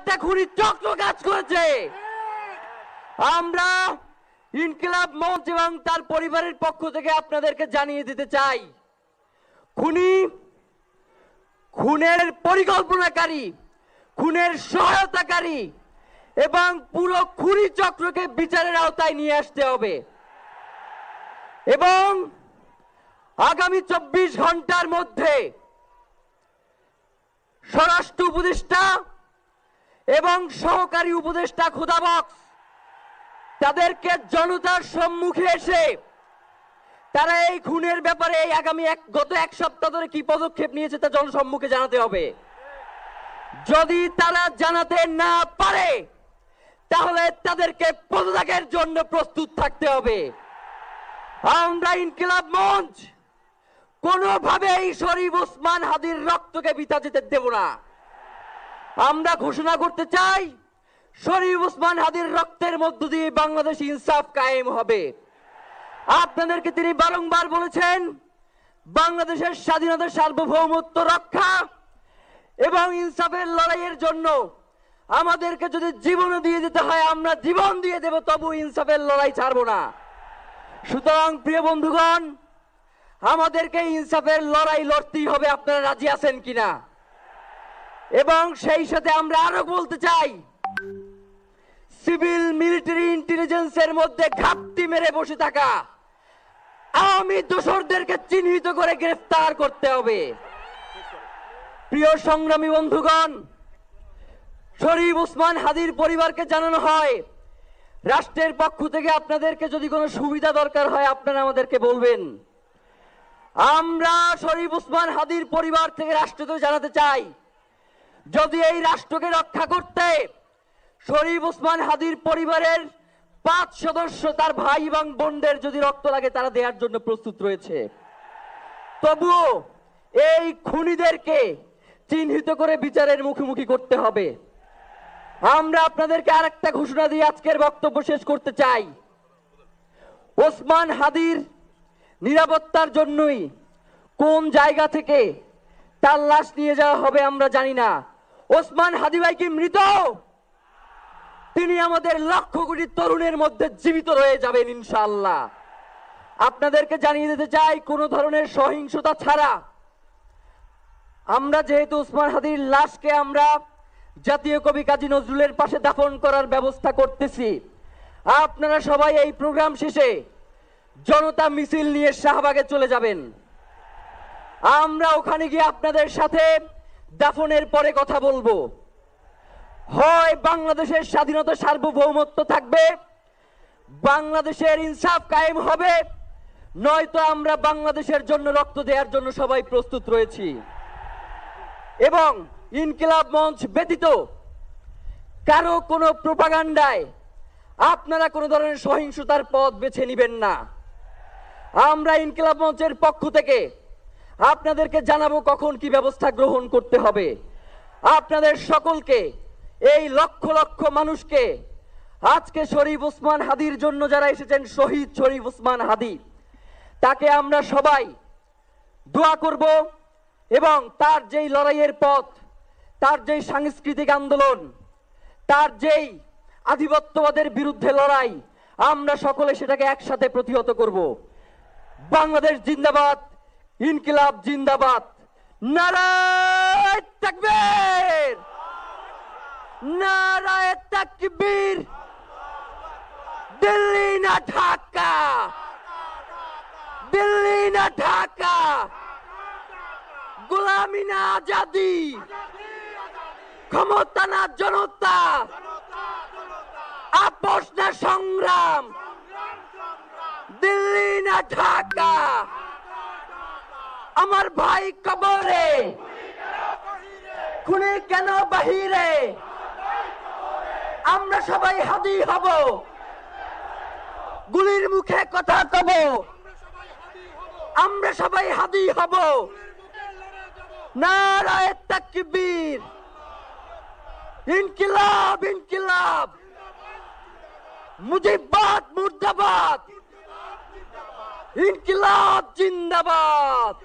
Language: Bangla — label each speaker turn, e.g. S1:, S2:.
S1: একটা খুনি চক্র কাজ করেছে। আমরা ইনকিলাব মঞ্চ এবং তার পরিবারের পক্ষ থেকে আপনাদেরকে জানিয়ে দিতে চাই, খুনের পরিকল্পনাকারী, খুনের সহায়তাকারী এবং পুরো খুনি চক্রকে বিচারের আওতায় নিয়ে আসতে হবে এবং আগামী 24 ঘন্টার মধ্যে স্বরাষ্ট্র উপদেষ্টা এবং সহকারী উপদেষ্টা খোদাবক্স তাদেরকে জনতার সম্মুখে এসে তারা এই খুনের ব্যাপারে গত এক সপ্তাহ ধরে কি পদক্ষেপ নিয়েছে তা জনসম্মুখে জানাতে হবে। যদি তারা জানাতে না পারে তাহলে তাদেরকে পদত্যাগের জন্য প্রস্তুত থাকতে হবে। আমরা ইনকিলাব মঞ্চ কোনোভাবেই শরীফ ওসমান হাদির রক্তকে বৃথা যেতে দেব না। আমরা ঘোষণা করতে চাই, শরীফ ওসমান হাদির রক্তের মধ্য দিয়ে বাংলাদেশ ইনসাফ কায়েম হবে। আপনাদেরকে তিনি বারংবার বলেছেন, বাংলাদেশের স্বাধীনতা সার্বভৌমত্ব রক্ষা এবং ইনসাফের লড়াইয়ের জন্য আমাদেরকে যদি জীবন দিয়ে দিতে হয় আমরা জীবন দিয়ে দেব, তবু ইনসাফের লড়াই ছাড়বো না। সুতরাং প্রিয় বন্ধুগণ, আমাদেরকে ইনসাফের লড়াই লড়তেই হবে। আপনারা রাজি আছেন কিনা? এবং সেই সাথে আমরা আরো বলতে চাই, সিভিল মিলিটারি ইন্টেলিজেন্সের মধ্যে ঘাপটি মেরে বসে থাকা আওয়ামী দোসরদেরকে চিহ্নিত করে গ্রেফতার করতে হবে। প্রিয় সংগ্রামী বন্ধুগণ, শরীফ ওসমান হাদির পরিবারকে জানানো হয়, রাষ্ট্রের পক্ষ থেকে আপনাদেরকে যদি কোনো সুবিধা দরকার হয় আপনারা আমাদেরকে বলবেন। আমরা শরীফ ওসমান হাদির পরিবার থেকে রাষ্ট্রকে জানাতে চাই, যদি এই রাষ্ট্রকে রক্ষা করতে শরীফ ওসমান হাদির পরিবারের 5 সদস্য তার ভাই এবং বোনদের যদি রক্ত লাগে তারা দেওয়ার জন্য প্রস্তুত রয়েছে, তবুও এই খুনিদেরকে চিহ্নিত করে বিচারের মুখোমুখি করতে হবে। আমরা আপনাদেরকে আরেকটা ঘোষণা দিয়ে আজকের বক্তব্য শেষ করতে চাই। ওসমান হাদির নিরাপত্তার জন্যই কোন জায়গা থেকে তার লাশ নিয়ে যাওয়া হবে আমরা জানি না। ওসমান হাদি ভাই কি মৃত? তিনি আমাদের লক্ষ কোটি তরুণের মধ্যে জীবিত রয়ে যাবেন ইনশাআল্লাহ। আপনাদেরকে জানিয়ে দিতে চাই, কোনো ধরনের সহিংসতা ছাড়া আমরা যেহেতু ওসমান হাদির লাশকে আমরা জাতীয় কবি কাজী নজরুলের পাশে দাফন করার ব্যবস্থা করতেছি, আপনারা সবাই এই প্রোগ্রাম শেষে জনতা মিছিল নিয়ে শাহবাগে চলে যাবেন। আমরা ওখানে গিয়ে আপনাদের সাথে দাফনের পরে কথা বলবো। হয় বাংলাদেশের স্বাধীনতা সার্বভৌমত্ব থাকবে, বাংলাদেশের ইনসাফ কায়েম হবে, নয়তো আমরা বাংলাদেশের জন্য রক্ত দেওয়ার জন্য সবাই প্রস্তুত রয়েছি। এবং ইনকিলাব মঞ্চ ব্যতীত কারো কোনো প্রোপাগান্ডায় আপনারা কোনো ধরনের সহিংসতার পথ বেছে নেবেন না। আমরা ইনকিলাব মঞ্চের পক্ষ থেকে আপনাদেরকে জানাবো কখন কি ব্যবস্থা গ্রহণ করতে হবে। আপনাদের সকলকে, এই লক্ষ লক্ষ মানুষকে, আজকে শরীফ ওসমান হাদির জন্য যারা এসেছেন, শহীদ শরীফ ওসমান হাদি, তাকে আমরা সবাই দোয়া করব এবং তার যেই লড়াইয়ের পথ, তার যেই সাংস্কৃতিক আন্দোলন, তার যেই আধিপত্যবাদের বিরুদ্ধে লড়াই, আমরা সকলে সেটাকে একসাথে প্রতিহত করব। বাংলাদেশ জিন্দাবাদ, ইনকিলাব জিন্দাবাদ, নারায়ে তাকবীর, নারায়ে তাকবীর, দিল্লি না ঢাকা, দিল্লি না ঢাকা, গোলামি না আজাদি, ক্ষমতা না জনতা, আপোষ না সংগ্রাম, দিল্লি না ঢাকা। আমার ভাই কবরে, খুনি কেন বাহিরে, আমরা সবাই হাদি হব, গুলির মুখে কথা কব, আমরা সবাই হাদি হব। নারায়ে তাকবীর, ইনকিলাব ইনকিলাব, মুজিবাদ মুর্দাবাদ, ইনকিলাব জিন্দাবাদ।